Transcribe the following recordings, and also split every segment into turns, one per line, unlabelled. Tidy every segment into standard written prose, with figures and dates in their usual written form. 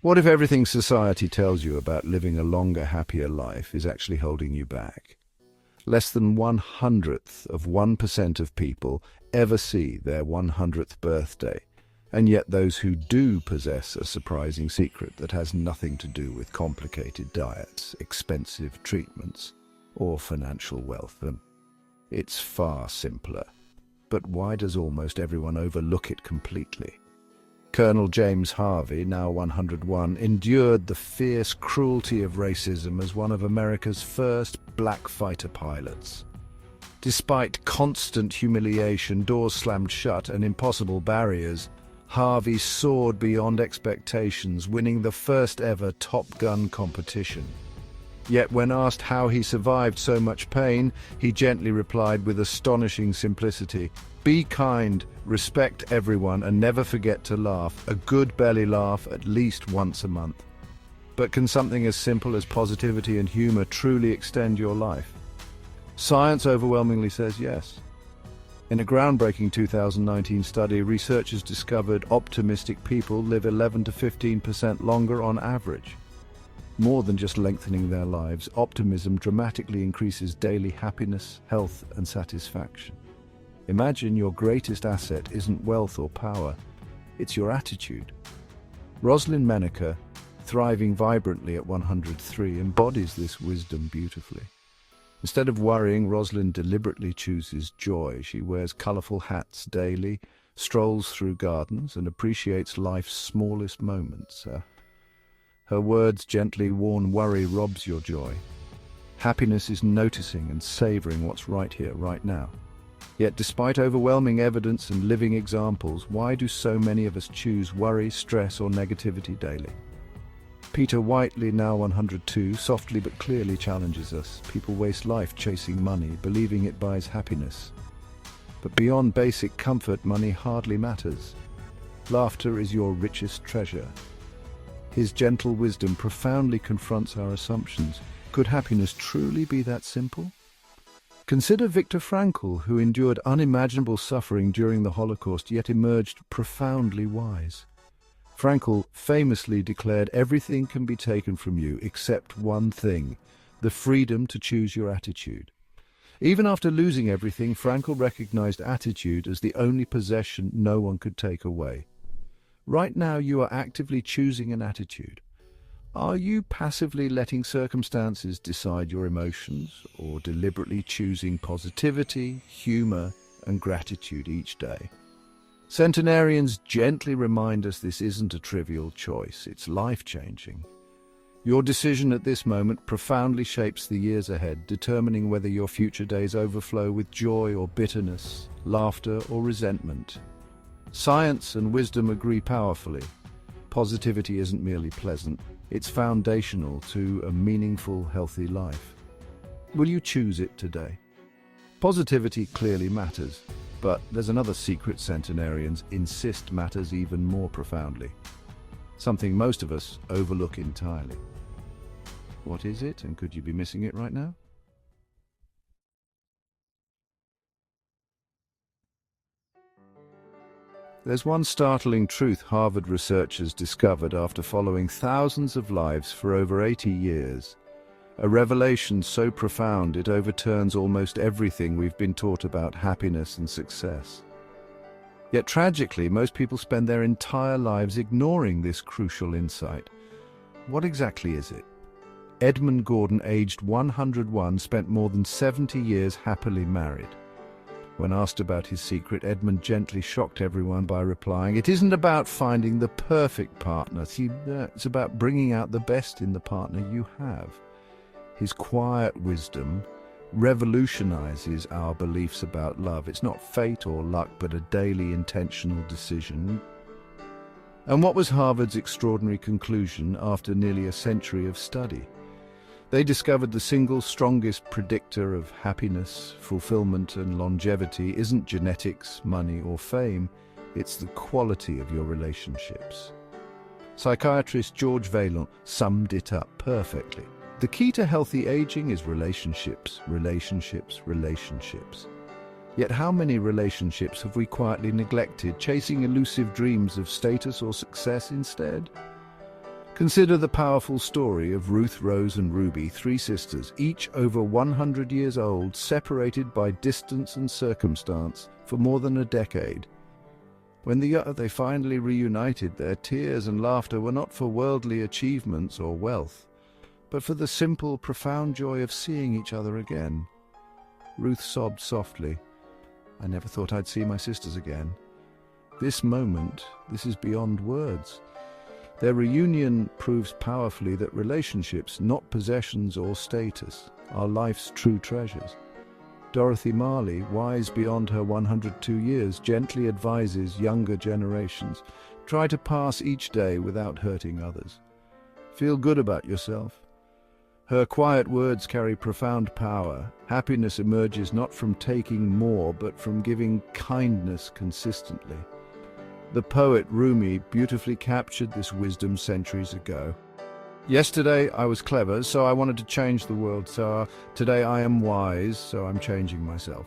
What if everything society tells you about living a longer, happier life is actually holding you back? Less than 1/100th of 1% of people ever see their 100th birthday, and yet those who do possess a surprising secret that has nothing to do with complicated diets, expensive treatments, or financial wealth. It's far simpler. But why does almost everyone overlook it completely? Colonel James Harvey, now 101, endured the fierce cruelty of racism as one of America's first black fighter pilots. Despite constant humiliation, doors slammed shut, and impossible barriers, Harvey soared beyond expectations, winning the first ever Top Gun competition. Yet when asked how he survived so much pain, he gently replied with astonishing simplicity, "Be kind, respect everyone, and never forget to laugh. A good belly laugh at least once a month." But can something as simple as positivity and humor truly extend your life? Science overwhelmingly says yes. In a groundbreaking 2019 study, researchers discovered optimistic people live 11 to 15% longer on average. More than just lengthening their lives, optimism dramatically increases daily happiness, health, and satisfaction. Imagine your greatest asset isn't wealth or power, it's your attitude. Rosalind Menaker, thriving vibrantly at 103, embodies this wisdom beautifully. Instead of worrying, Rosalind deliberately chooses joy. She wears colorful hats daily, strolls through gardens, and appreciates life's smallest moments. Her words gently warn worry robs your joy. Happiness is noticing and savoring what's right here, right now. Yet despite overwhelming evidence and living examples, why do so many of us choose worry, stress, or negativity daily? Peter Whiteley, now 102, softly but clearly challenges us. People waste life chasing money, believing it buys happiness. But beyond basic comfort, money hardly matters. Laughter is your richest treasure. His gentle wisdom profoundly confronts our assumptions. Could happiness truly be that simple? Consider Viktor Frankl, who endured unimaginable suffering during the Holocaust, yet emerged profoundly wise. Frankl famously declared, "Everything can be taken from you except one thing, the freedom to choose your attitude." Even after losing everything, Frankl recognized attitude as the only possession no one could take away. Right now, you are actively choosing an attitude. Are you passively letting circumstances decide your emotions, or deliberately choosing positivity, humor, and gratitude each day? Centenarians gently remind us this isn't a trivial choice, it's life-changing. Your decision at this moment profoundly shapes the years ahead, determining whether your future days overflow with joy or bitterness, laughter or resentment. Science and wisdom agree powerfully. Positivity isn't merely pleasant, it's foundational to a meaningful, healthy life. Will you choose it today? Positivity clearly matters, but there's another secret centenarians insist matters even more profoundly. Something most of us overlook entirely. What is it, and could you be missing it right now? There's one startling truth Harvard researchers discovered after following thousands of lives for over 80 years. A revelation so profound it overturns almost everything we've been taught about happiness and success. Yet tragically, most people spend their entire lives ignoring this crucial insight. What exactly is it? Edmund Gordon, aged 101, spent more than 70 years happily married. When asked about his secret, Edmund gently shocked everyone by replying, "It isn't about finding the perfect partner. It's about bringing out the best in the partner you have." His quiet wisdom revolutionizes our beliefs about love. It's not fate or luck, but a daily intentional decision. And what was Harvard's extraordinary conclusion after nearly a century of study? They discovered the single strongest predictor of happiness, fulfillment, and longevity isn't genetics, money, or fame. It's the quality of your relationships. Psychiatrist George Vaillant summed it up perfectly. The key to healthy aging is relationships, relationships, relationships. Yet how many relationships have we quietly neglected, chasing elusive dreams of status or success instead? Consider the powerful story of Ruth, Rose, and Ruby, three sisters, each over 100 years old, separated by distance and circumstance for more than a decade. When they finally reunited, their tears and laughter were not for worldly achievements or wealth, but for the simple, profound joy of seeing each other again. Ruth sobbed softly. "I never thought I'd see my sisters again. This moment, this is beyond words." Their reunion proves powerfully that relationships, not possessions or status, are life's true treasures. Dorothy Marley, wise beyond her 102 years, gently advises younger generations, try to pass each day without hurting others. Feel good about yourself. Her quiet words carry profound power. Happiness emerges not from taking more, but from giving kindness consistently. The poet Rumi beautifully captured this wisdom centuries ago. "Yesterday I was clever, so I wanted to change the world. So today I am wise, so I'm changing myself."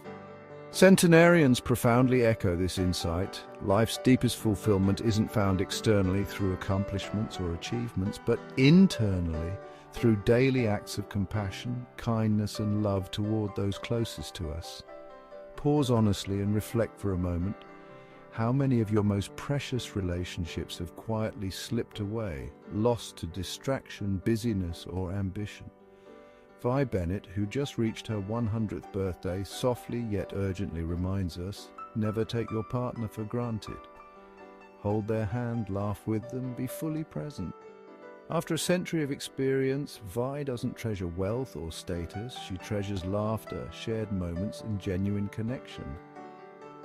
Centenarians profoundly echo this insight. Life's deepest fulfillment isn't found externally through accomplishments or achievements, but internally through daily acts of compassion, kindness, and love toward those closest to us. Pause honestly and reflect for a moment. How many of your most precious relationships have quietly slipped away, lost to distraction, busyness, or ambition? Vi Bennett, who just reached her 100th birthday, softly yet urgently reminds us, never take your partner for granted. Hold their hand, laugh with them, be fully present. After a century of experience, Vi doesn't treasure wealth or status. She treasures laughter, shared moments, and genuine connection.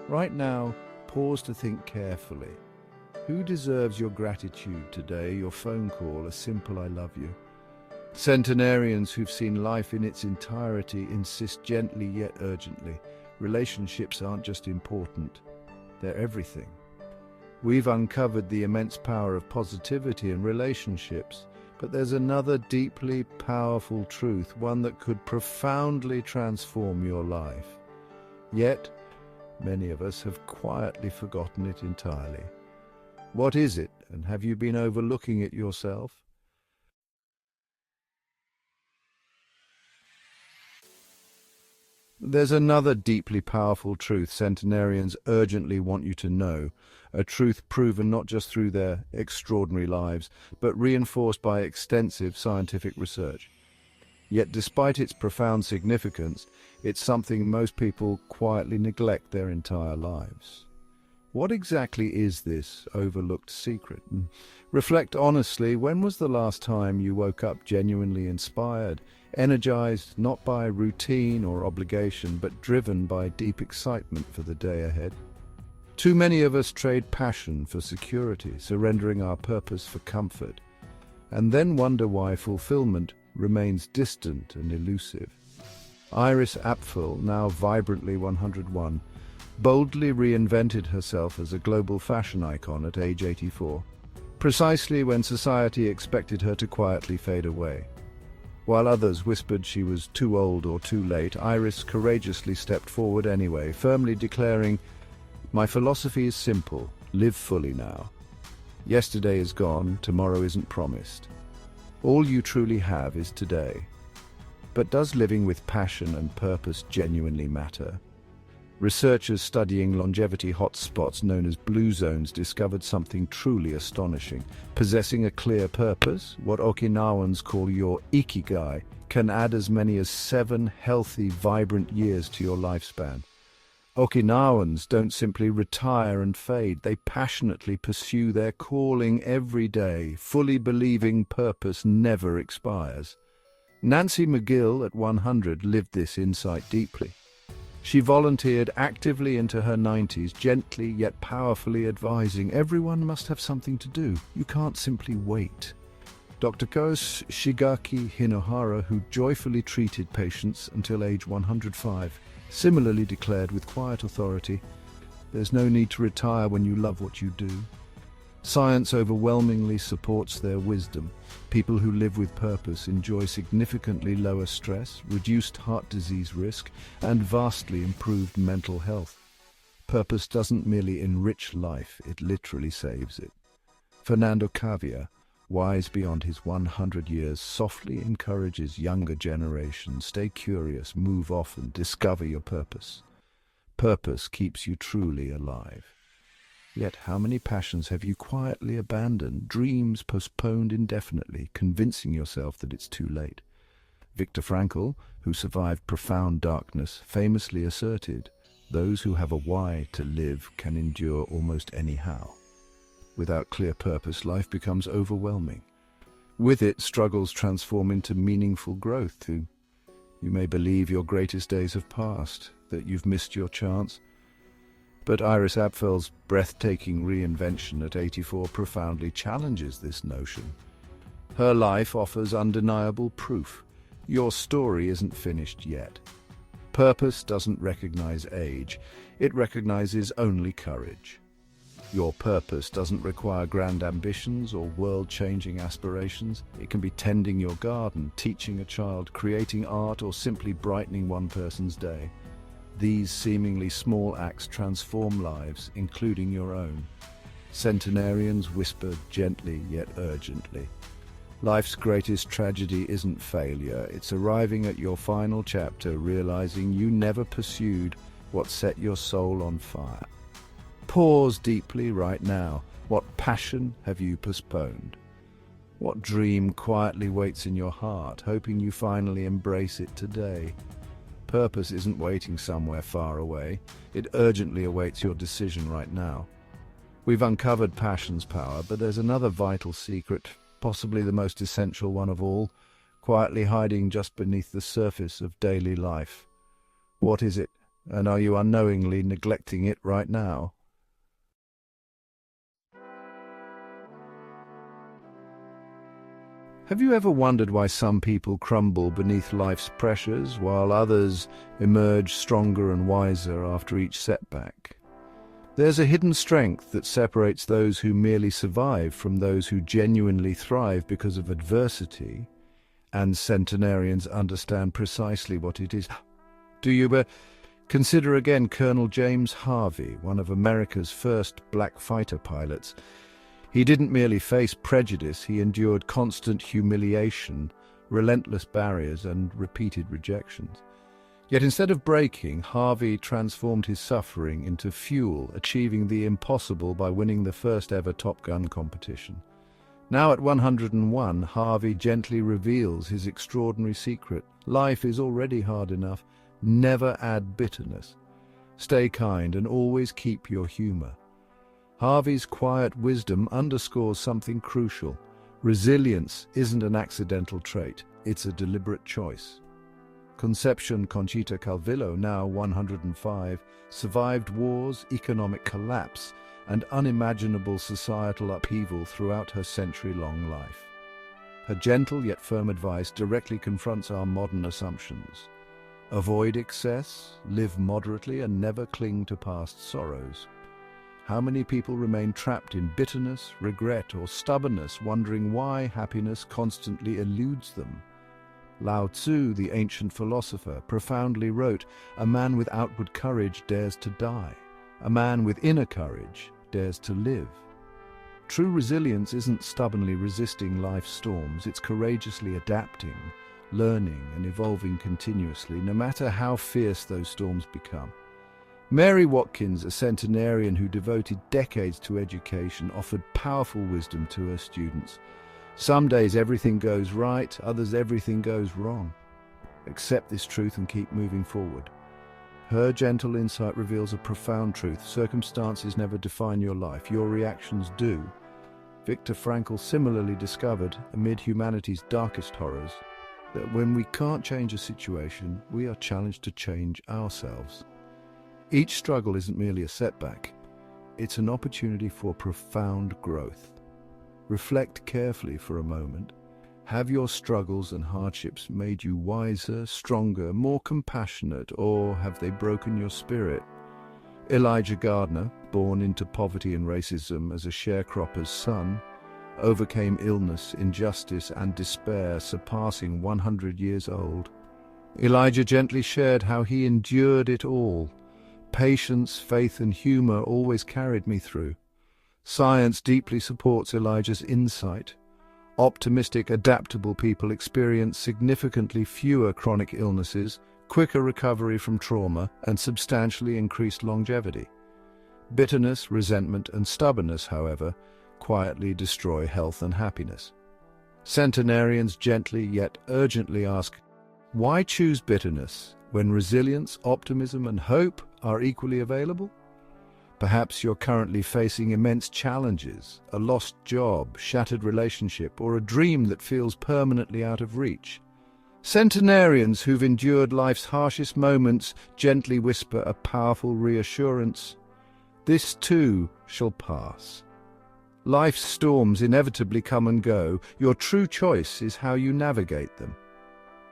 Right now, pause to think carefully. Who deserves your gratitude today, your phone call, a simple "I love you"? Centenarians who've seen life in its entirety insist gently yet urgently. Relationships aren't just important, they're everything. We've uncovered the immense power of positivity in relationships, but there's another deeply powerful truth, one that could profoundly transform your life. Yet, many of us have quietly forgotten it entirely. What is it, and have you been overlooking it yourself? There's another deeply powerful truth centenarians urgently want you to know, a truth proven not just through their extraordinary lives, but reinforced by extensive scientific research. Yet despite its profound significance, it's something most people quietly neglect their entire lives. What exactly is this overlooked secret? Reflect honestly, when was the last time you woke up genuinely inspired, energized not by routine or obligation, but driven by deep excitement for the day ahead? Too many of us trade passion for security, surrendering our purpose for comfort, and then wonder why fulfillment remains distant and elusive. Iris Apfel, now vibrantly 101, boldly reinvented herself as a global fashion icon at age 84, precisely when society expected her to quietly fade away. While others whispered she was too old or too late, Iris courageously stepped forward anyway, firmly declaring, "My philosophy is simple, live fully now. Yesterday is gone, tomorrow isn't promised. All you truly have is today." But does living with passion and purpose genuinely matter? Researchers studying longevity hotspots known as blue zones discovered something truly astonishing. Possessing a clear purpose, what Okinawans call your ikigai, can add as many as 7 healthy, vibrant years to your lifespan. Okinawans don't simply retire and fade, they passionately pursue their calling every day, fully believing purpose never expires. Nancy McGill, at 100, lived this insight deeply. She volunteered actively into her 90s, gently yet powerfully advising, "Everyone must have something to do. You can't simply wait." Dr. Kos Shigaki Hinohara, who joyfully treated patients until age 105, similarly declared with quiet authority, "There's no need to retire when you love what you do." Science overwhelmingly supports their wisdom. People who live with purpose enjoy significantly lower stress, reduced heart disease risk, and vastly improved mental health. Purpose doesn't merely enrich life, it literally saves it. Fernando Cavia, wise beyond his 100 years, softly encourages younger generations. Stay curious, move often, discover your purpose. Purpose keeps you truly alive. Yet how many passions have you quietly abandoned, dreams postponed indefinitely, convincing yourself that it's too late? Viktor Frankl, who survived profound darkness, famously asserted, "Those who have a why to live can endure almost anyhow." Without clear purpose, life becomes overwhelming. With it, struggles transform into meaningful growth. You may believe your greatest days have passed, that you've missed your chance. But Iris Apfel's breathtaking reinvention at 84 profoundly challenges this notion. Her life offers undeniable proof. Your story isn't finished yet. Purpose doesn't recognize age. It recognizes only courage. Your purpose doesn't require grand ambitions or world-changing aspirations. It can be tending your garden, teaching a child, creating art, or simply brightening one person's day. These seemingly small acts transform lives, including your own. Centenarians whispered gently yet urgently. Life's greatest tragedy isn't failure, it's arriving at your final chapter, realizing you never pursued what set your soul on fire. Pause deeply right now. What passion have you postponed? What dream quietly waits in your heart, hoping you finally embrace it today? Purpose isn't waiting somewhere far away. It urgently awaits your decision right now. We've uncovered passion's power, but there's another vital secret, possibly the most essential one of all, quietly hiding just beneath the surface of daily life. What is it, and are you unknowingly neglecting it right now? Have you ever wondered why some people crumble beneath life's pressures, while others emerge stronger and wiser after each setback? There's a hidden strength that separates those who merely survive from those who genuinely thrive because of adversity, and centenarians understand precisely what it is. Do you consider again Colonel James Harvey, one of America's first black fighter pilots? He didn't merely face prejudice, he endured constant humiliation, relentless barriers, and repeated rejections. Yet instead of breaking, Harvey transformed his suffering into fuel, achieving the impossible by winning the first ever Top Gun competition. Now at 101, Harvey gently reveals his extraordinary secret. Life is already hard enough. Never add bitterness. Stay kind and always keep your humor. Harvey's quiet wisdom underscores something crucial. Resilience isn't an accidental trait, it's a deliberate choice. Concepcion Conchita Calvillo, now 105, survived wars, economic collapse, and unimaginable societal upheaval throughout her century-long life. Her gentle yet firm advice directly confronts our modern assumptions. Avoid excess, live moderately, and never cling to past sorrows. How many people remain trapped in bitterness, regret, or stubbornness, wondering why happiness constantly eludes them? Lao Tzu, the ancient philosopher, profoundly wrote, "A man with outward courage dares to die. A man with inner courage dares to live." True resilience isn't stubbornly resisting life's storms, it's courageously adapting, learning, and evolving continuously, no matter how fierce those storms become. Mary Watkins, a centenarian who devoted decades to education, offered powerful wisdom to her students. Some days everything goes right, others everything goes wrong. Accept this truth and keep moving forward. Her gentle insight reveals a profound truth. Circumstances never define your life, your reactions do. Viktor Frankl similarly discovered, amid humanity's darkest horrors, that when we can't change a situation, we are challenged to change ourselves. Each struggle isn't merely a setback, it's an opportunity for profound growth. Reflect carefully for a moment. Have your struggles and hardships made you wiser, stronger, more compassionate, or have they broken your spirit? Elijah Gardner, born into poverty and racism as a sharecropper's son, overcame illness, injustice, and despair, surpassing 100 years old. Elijah gently shared how he endured it all. Patience, faith, and humor always carried me through. Science deeply supports Elijah's insight. Optimistic, adaptable people experience significantly fewer chronic illnesses, quicker recovery from trauma, and substantially increased longevity. Bitterness, resentment, and stubbornness, however, quietly destroy health and happiness. Centenarians gently yet urgently ask, why choose bitterness when resilience, optimism, and hope are equally available? Perhaps you're currently facing immense challenges, a lost job, shattered relationship, or a dream that feels permanently out of reach. Centenarians who've endured life's harshest moments gently whisper a powerful reassurance: this too shall pass. Life's storms inevitably come and go. Your true choice is how you navigate them.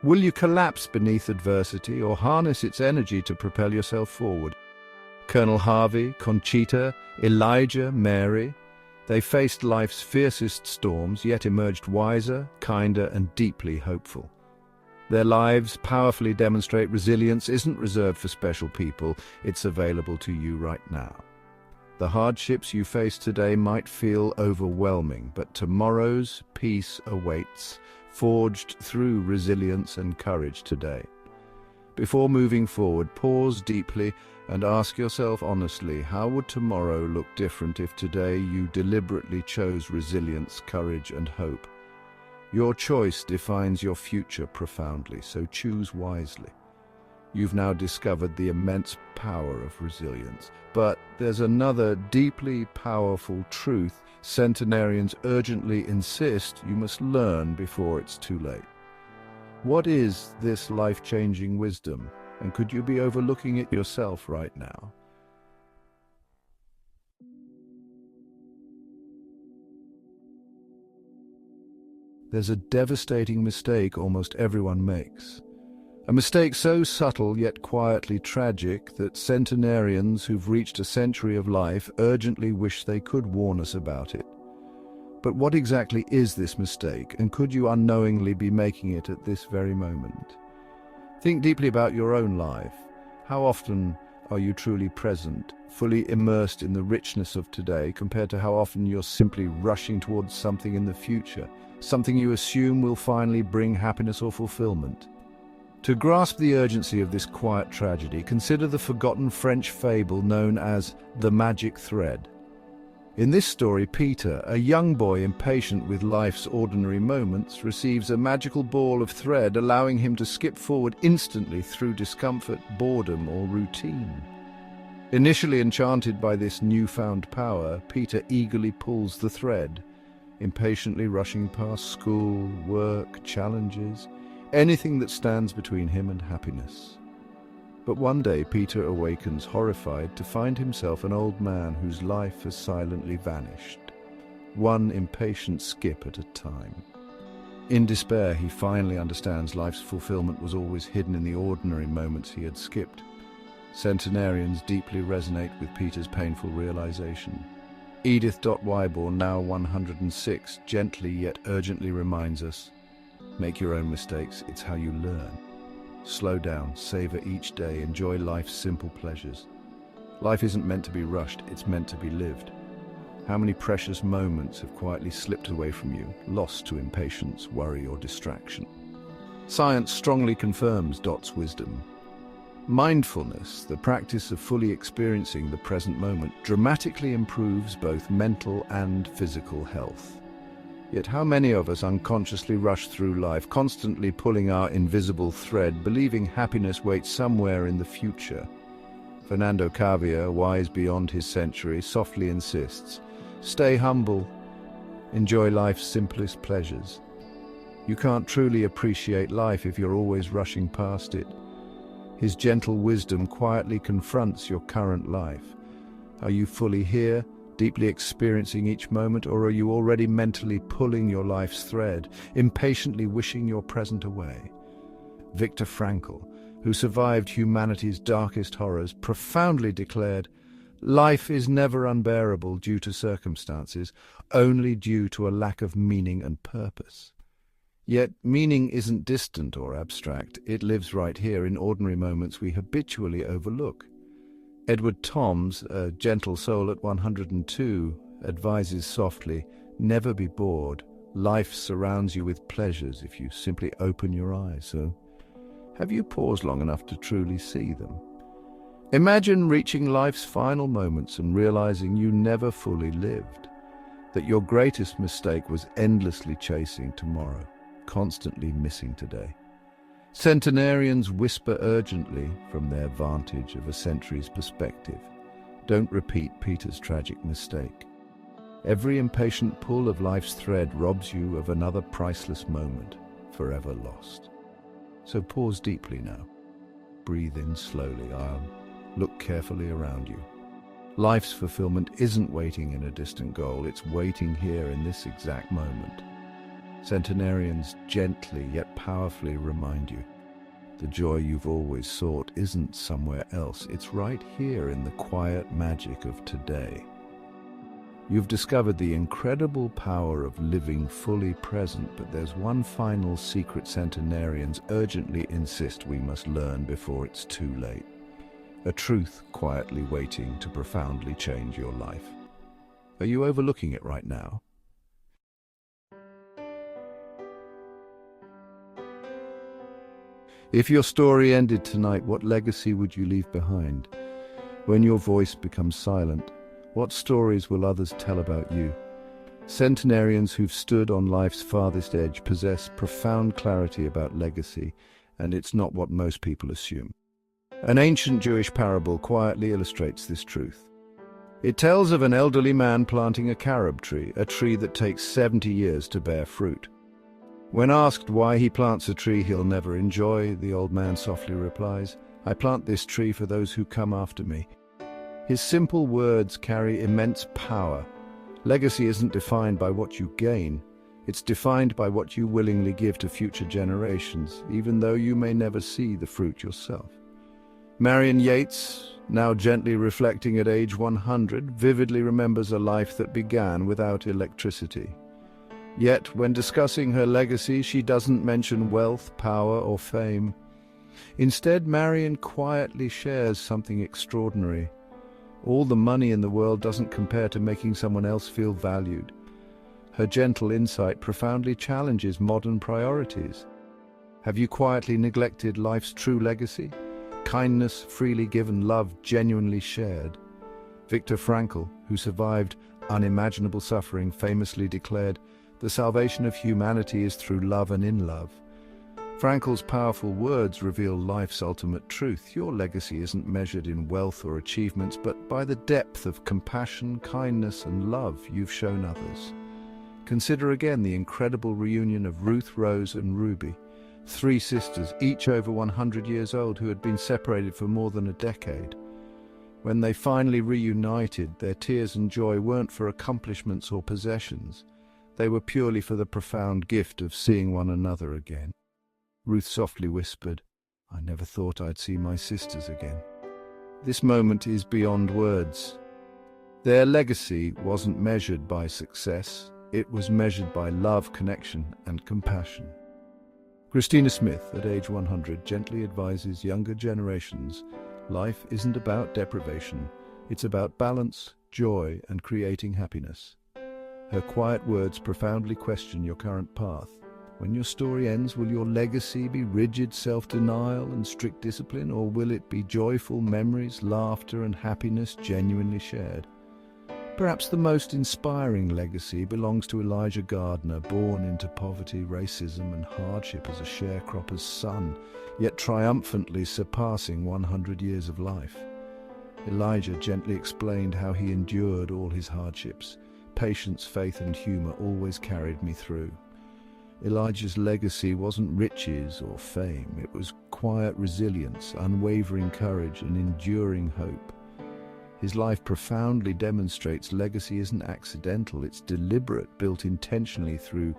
Will you collapse beneath adversity or harness its energy to propel yourself forward? Colonel Harvey, Conchita, Elijah, Mary, they faced life's fiercest storms, yet emerged wiser, kinder, and deeply hopeful. Their lives powerfully demonstrate resilience isn't reserved for special people, it's available to you right now. The hardships you face today might feel overwhelming, but tomorrow's peace awaits, forged through resilience and courage today. Before moving forward, pause deeply and ask yourself honestly, how would tomorrow look different if today you deliberately chose resilience, courage, and hope? Your choice defines your future profoundly, so choose wisely. You've now discovered the immense power of resilience. But there's another deeply powerful truth centenarians urgently insist you must learn before it's too late. What is this life-changing wisdom, and could you be overlooking it yourself right now? There's a devastating mistake almost everyone makes. A mistake so subtle yet quietly tragic that centenarians who've reached a century of life urgently wish they could warn us about it. But what exactly is this mistake, and could you unknowingly be making it at this very moment? Think deeply about your own life. How often are you truly present, fully immersed in the richness of today, compared to how often you're simply rushing towards something in the future, something you assume will finally bring happiness or fulfillment? To grasp the urgency of this quiet tragedy, consider the forgotten French fable known as the magic thread. In this story, Peter, a young boy impatient with life's ordinary moments, receives a magical ball of thread, allowing him to skip forward instantly through discomfort, boredom, or routine. Initially enchanted by this newfound power, Peter eagerly pulls the thread, impatiently rushing past school, work, challenges, anything that stands between him and happiness. But one day Peter awakens horrified to find himself an old man whose life has silently vanished, one impatient skip at a time. In despair, he finally understands life's fulfillment was always hidden in the ordinary moments he had skipped. Centenarians deeply resonate with Peter's painful realization. Edith Wyborn, now 106, gently yet urgently reminds us, make your own mistakes, it's how you learn. Slow down, savor each day, enjoy life's simple pleasures. Life isn't meant to be rushed, it's meant to be lived. How many precious moments have quietly slipped away from you, lost to impatience, worry, or distraction? Science strongly confirms Dot's wisdom. Mindfulness, the practice of fully experiencing the present moment, dramatically improves both mental and physical health. Yet how many of us unconsciously rush through life, constantly pulling our invisible thread, believing happiness waits somewhere in the future? Fernando Cavia, wise beyond his century, softly insists, stay humble, enjoy life's simplest pleasures. You can't truly appreciate life if you're always rushing past it. His gentle wisdom quietly confronts your current life. Are you fully here, deeply experiencing each moment, or are you already mentally pulling your life's thread, impatiently wishing your present away? Viktor Frankl, who survived humanity's darkest horrors, profoundly declared, life is never unbearable due to circumstances, only due to a lack of meaning and purpose. Yet meaning isn't distant or abstract, it lives right here in ordinary moments we habitually overlook. Edward Toms, a gentle soul at 102, advises softly, never be bored, Life surrounds you with pleasures if you simply open your eyes, so have you paused long enough to truly see them? Imagine reaching life's final moments and realizing you never fully lived, that your greatest mistake was endlessly chasing tomorrow, constantly missing today. Centenarians whisper urgently from their vantage of a century's perspective. Don't repeat Peter's tragic mistake. Every impatient pull of life's thread robs you of another priceless moment, forever lost. So pause deeply now. Breathe in slowly. Look carefully around you. Life's fulfillment isn't waiting in a distant goal, it's waiting here in this exact moment. Centenarians gently yet powerfully remind you, the joy you've always sought isn't somewhere else, it's right here in the quiet magic of today. You've discovered the incredible power of living fully present, but there's one final secret centenarians urgently insist we must learn before it's too late. A truth quietly waiting to profoundly change your life. Are you overlooking it right now? If your story ended tonight, what legacy would you leave behind? When your voice becomes silent, what stories will others tell about you? Centenarians who've stood on life's farthest edge possess profound clarity about legacy, and it's not what most people assume. An ancient Jewish parable quietly illustrates this truth. It tells of an elderly man planting a carob tree, a tree that takes 70 years to bear fruit. When asked why he plants a tree he'll never enjoy, the old man softly replies, "I plant this tree for those who come after me." His simple words carry immense power. Legacy isn't defined by what you gain, it's defined by what you willingly give to future generations, even though you may never see the fruit yourself. Marion Yates, now gently reflecting at age 100, vividly remembers a life that began without electricity. Yet, when discussing her legacy, she doesn't mention wealth, power, or fame. Instead, Marion quietly shares something extraordinary. All the money in the world doesn't compare to making someone else feel valued. Her gentle insight profoundly challenges modern priorities. Have you quietly neglected life's true legacy? Kindness freely given, love genuinely shared. Viktor Frankl, who survived unimaginable suffering, famously declared, "The salvation of humanity is through love and in love." Frankl's powerful words reveal life's ultimate truth. Your legacy isn't measured in wealth or achievements, but by the depth of compassion, kindness, and love you've shown others. Consider again the incredible reunion of Ruth, Rose, and Ruby, three sisters, each over 100 years old, who had been separated for more than a decade. When they finally reunited, their tears and joy weren't for accomplishments or possessions. They were purely for the profound gift of seeing one another again. Ruth softly whispered, "I never thought I'd see my sisters again." This moment is beyond words. Their legacy wasn't measured by success, it was measured by love, connection, and compassion. Christina Smith, at age 100, gently advises younger generations, life isn't about deprivation, it's about balance, joy, and creating happiness. Her quiet words profoundly question your current path. When your story ends, will your legacy be rigid self-denial and strict discipline, or will it be joyful memories, laughter, and happiness genuinely shared? Perhaps the most inspiring legacy belongs to Elijah Gardner, born into poverty, racism, and hardship as a sharecropper's son, yet triumphantly surpassing 100 years of life. Elijah gently explained how he endured all his hardships. Patience, faith, and humor always carried me through. Elijah's legacy wasn't riches or fame, it was quiet resilience, unwavering courage, and enduring hope. His life profoundly demonstrates legacy isn't accidental, it's deliberate, built intentionally through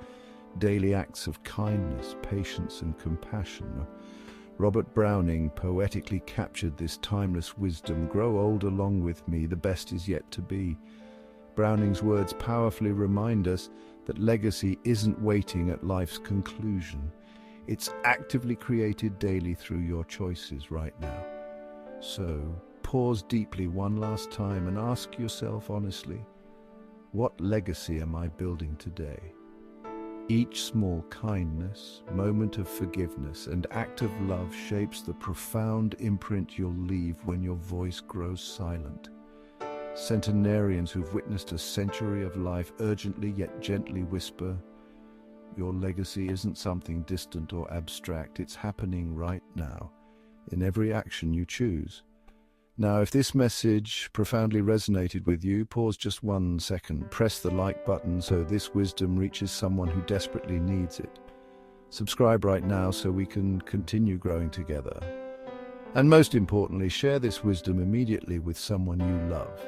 daily acts of kindness, patience, and compassion. Robert Browning poetically captured this timeless wisdom, "Grow old along with me, the best is yet to be." Browning's words powerfully remind us that legacy isn't waiting at life's conclusion. It's actively created daily through your choices right now. So, pause deeply one last time and ask yourself honestly, what legacy am I building today? Each small kindness, moment of forgiveness, and act of love shapes the profound imprint you'll leave when your voice grows silent. Centenarians who've witnessed a century of life urgently yet gently whisper, "Your legacy isn't something distant or abstract, it's happening right now, in every action you choose." Now, if this message profoundly resonated with you, pause just 1 second. Press the like button so this wisdom reaches someone who desperately needs it. Subscribe right now so we can continue growing together. And most importantly, share this wisdom immediately with someone you love.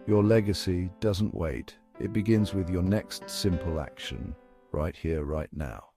Your legacy doesn't wait. It begins with your next simple action, right here, right now.